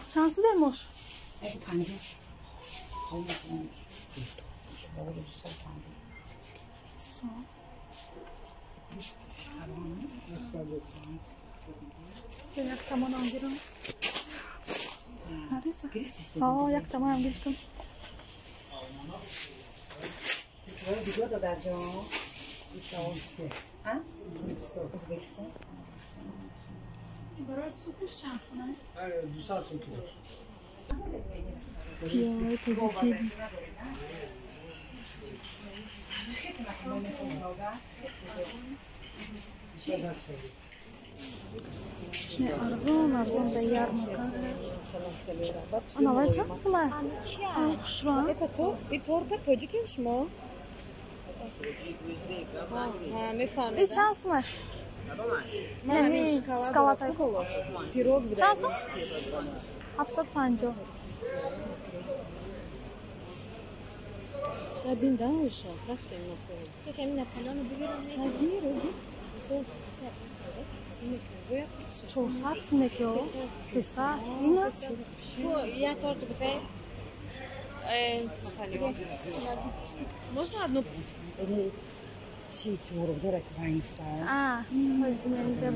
چند سو درموش؟ اگه 50 خواهی نکنمش باقول 250 یک تومان هم گیرم نریسه آه یک تومان هم گرفتم دیگه دادر جان ازبکستان برای سوپش چند سنه؟ 200 کیلو پیاره تجیکی چه ارزون به ярмарка انا وای چند سمه؟ خوش رو هم؟ این تورت تاجیکین شما؟ این چند سمه؟ نمی شکلاتای پیروگ بوده چند سم؟ 750 بین دانوشه رفتیم نخوریم یکمی نپلانو بگیرم بگیر 400 سنه که 300 اینه؟ یه تورت بوده можна одну چی تو رو داره که 5 ساعت اینجا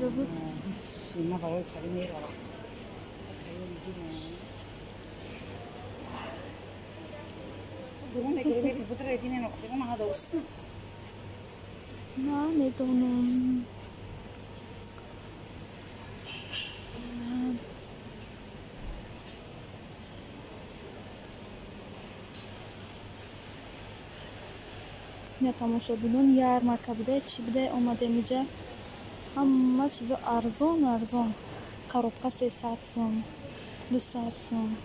بود ما برای کلمه را درونه که بودره دینه نخوریم ما هذا وسط نه میدونم نه تماشاگران ярмарка بوده چی بوده اومده میجه همه چیزا ارزون коробка 300 сом 200 сом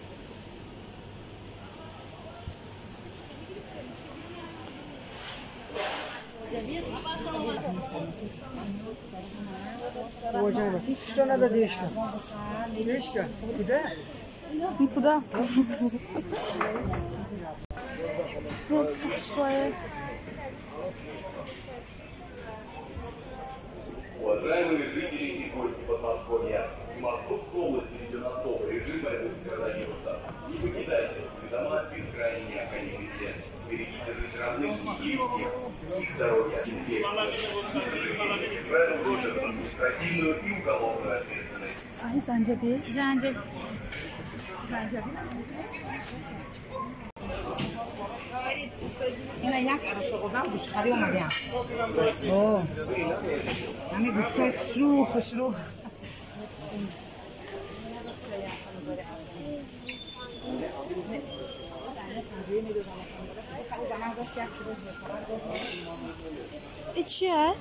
Уважаемый, что надо дешка? Дешка? Куда? Куда? Вот свои. Уважаемые жители и гости Подмосковья, в Московской области введен особый режим борьбы с коронавирусом. Не покидайте свои дома без крайней необходимости. Берегите жизнь родных и близких, их здоровья. В этом году административную и уголовную ответственность. زنجبیل اینا یک عرصه قدام گوشخری اومده هم همه گوشتای خسرو این چیه؟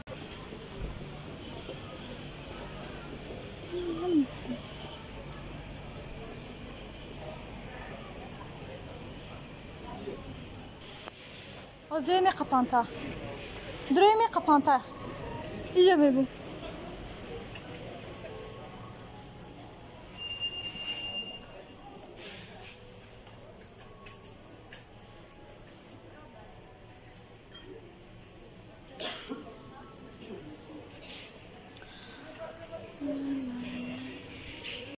از روی می قپانتا دروی می قپانتا اینجا بگو